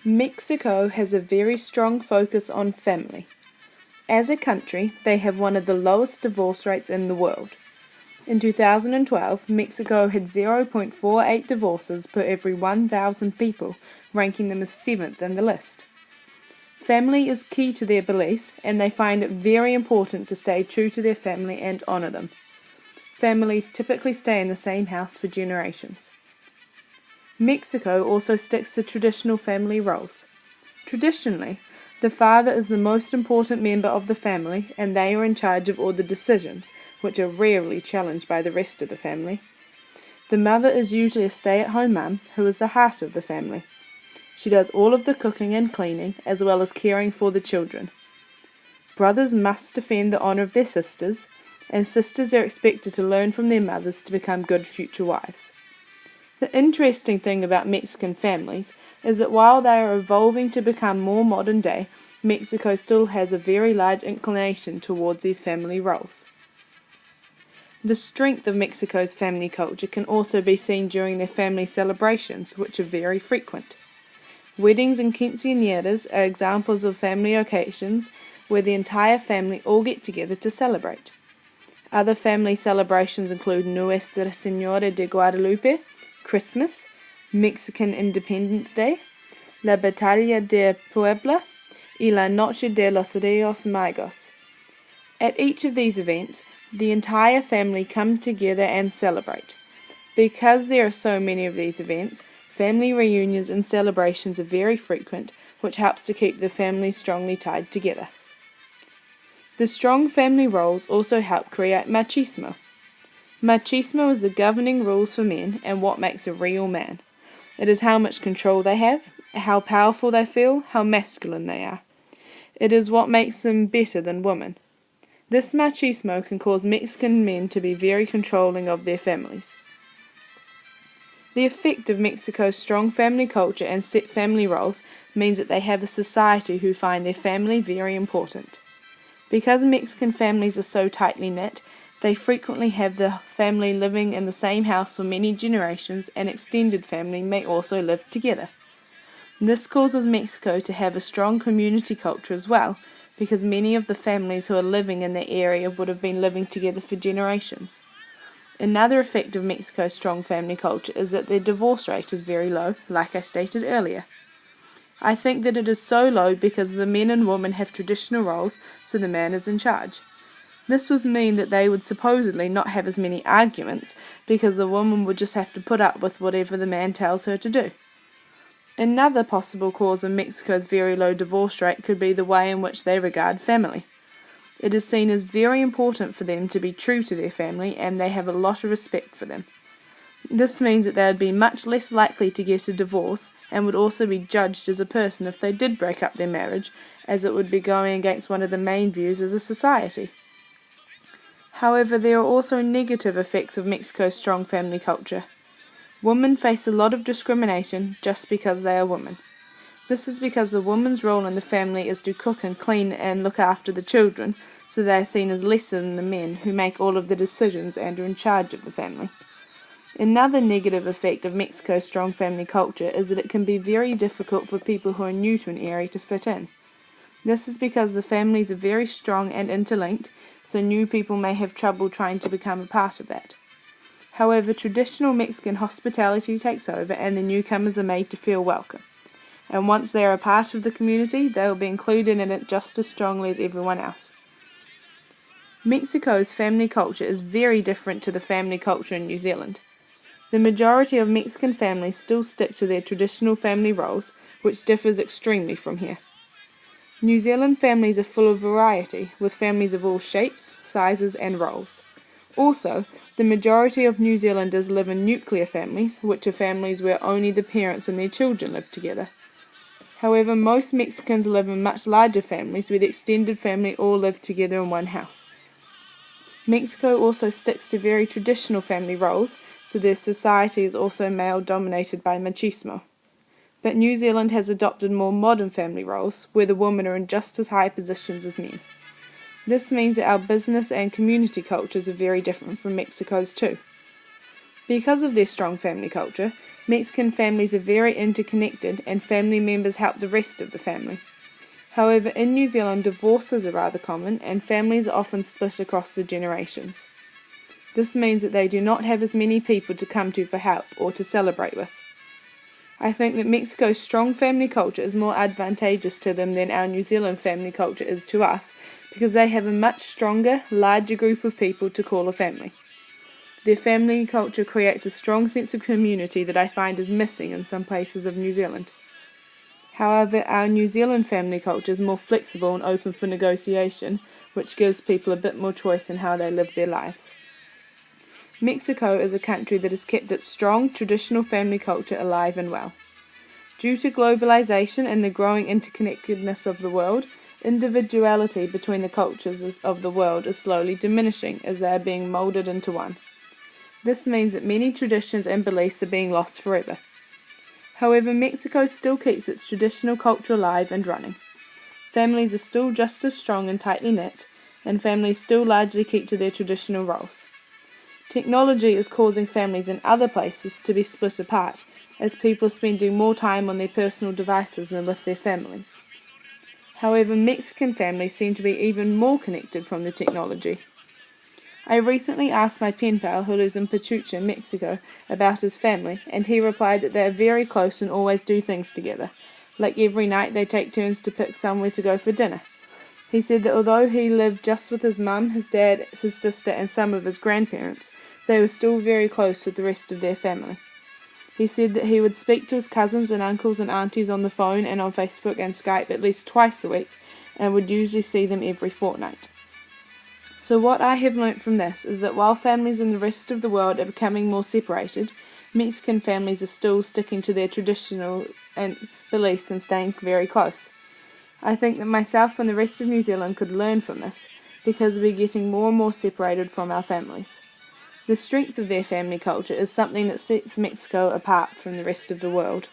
Mexico has a very strong focus on family. As a country, they have one of the lowest divorce rates in the world. In 2012, Mexico had 0.48 divorces per every 1,000 people, ranking them as 7th in the list. Family is key to their beliefs, and they find it very important to stay true to their family and honour them. Families typically stay in the same house for generations. Mexico also sticks to traditional family roles. Traditionally, the father is the most important member of the family, and they are in charge of all the decisions, which are rarely challenged by the rest of the family. The mother is usually a stay-at-home mum who is the heart of the family. She does all of the cooking and cleaning, as well as caring for the children. Brothers must defend the honour of their sisters, and sisters are expected to learn from their mothers to become good future wives. The interesting thing about Mexican families is that while they are evolving to become more modern day, Mexico still has a very large inclination towards these family roles. The strength of Mexico's family culture can also be seen during their family celebrations, which are very frequent. Weddings and quinceañeras are examples of family occasions where the entire family all get together to celebrate. Other family celebrations include Nuestra Señora de Guadalupe, Christmas, Mexican Independence Day, La Batalla de Puebla, y la Noche de los Reyes Magos. At each of these events, the entire family come together and celebrate. Because there are so many of these events, family reunions and celebrations are very frequent, which helps to keep the family strongly tied together. The strong family roles also help create machismo. Machismo is the governing rules for men and what makes a real man. It is how much control they have, how powerful they feel, how masculine they are. It is what makes them better than women. This machismo can cause Mexican men to be very controlling of their families. The effect of Mexico's strong family culture and set family roles means that they have a society who find their family very important. Because Mexican families are so tightly knit, they frequently have the family living in the same house for many generations, and extended family may also live together. This causes Mexico to have a strong community culture as well, because many of the families who are living in the area would have been living together for generations. Another effect of Mexico's strong family culture is that their divorce rate is very low, like I stated earlier. I think that it is so low because the men and women have traditional roles, so the man is in charge. This would mean that they would supposedly not have as many arguments because the woman would just have to put up with whatever the man tells her to do. Another possible cause of Mexico's very low divorce rate could be the way in which they regard family. It is seen as very important for them to be true to their family, and they have a lot of respect for them. This means that they would be much less likely to get a divorce and would also be judged as a person if they did break up their marriage, as it would be going against one of the main views as a society. However, there are also negative effects of Mexico's strong family culture. Women face a lot of discrimination just because they are women. This is because the woman's role in the family is to cook and clean and look after the children, so they are seen as lesser than the men who make all of the decisions and are in charge of the family. Another negative effect of Mexico's strong family culture is that it can be very difficult for people who are new to an area to fit in. This is because the families are very strong and interlinked, so new people may have trouble trying to become a part of that. However, traditional Mexican hospitality takes over and the newcomers are made to feel welcome. And once they are a part of the community, they will be included in it just as strongly as everyone else. Mexico's family culture is very different to the family culture in New Zealand. The majority of Mexican families still stick to their traditional family roles, which differs extremely from here. New Zealand families are full of variety, with families of all shapes, sizes and roles. Also, the majority of New Zealanders live in nuclear families, which are families where only the parents and their children live together. However, most Mexicans live in much larger families where the extended family all live together in one house. Mexico also sticks to very traditional family roles, so their society is also male-dominated by machismo. But New Zealand has adopted more modern family roles, where the women are in just as high positions as men. This means that our business and community cultures are very different from Mexico's too. Because of their strong family culture, Mexican families are very interconnected and family members help the rest of the family. However, in New Zealand, divorces are rather common and families are often split across the generations. This means that they do not have as many people to come to for help or to celebrate with. I think that Mexico's strong family culture is more advantageous to them than our New Zealand family culture is to us because they have a much stronger, larger group of people to call a family. Their family culture creates a strong sense of community that I find is missing in some places of New Zealand. However, our New Zealand family culture is more flexible and open for negotiation, which gives people a bit more choice in how they live their lives. Mexico is a country that has kept its strong traditional family culture alive and well. Due to globalization and the growing interconnectedness of the world, individuality between the cultures of the world is slowly diminishing as they are being molded into one. This means that many traditions and beliefs are being lost forever. However, Mexico still keeps its traditional culture alive and running. Families are still just as strong and tightly knit, and families still largely keep to their traditional roles. Technology is causing families in other places to be split apart, as people are spending more time on their personal devices than with their families. However, Mexican families seem to be even more connected from the technology. I recently asked my pen pal who lives in Pachuca, Mexico, about his family, and he replied that they are very close and always do things together. Like every night they take turns to pick somewhere to go for dinner. He said that although he lived just with his mum, his dad, his sister and some of his grandparents, they were still very close with the rest of their family. He said that he would speak to his cousins and uncles and aunties on the phone and on Facebook and Skype at least twice a week, and would usually see them every fortnight. So what I have learnt from this is that while families in the rest of the world are becoming more separated, Mexican families are still sticking to their traditional beliefs and staying very close. I think that myself and the rest of New Zealand could learn from this, because we're getting more and more separated from our families. The strength of their family culture is something that sets Mexico apart from the rest of the world.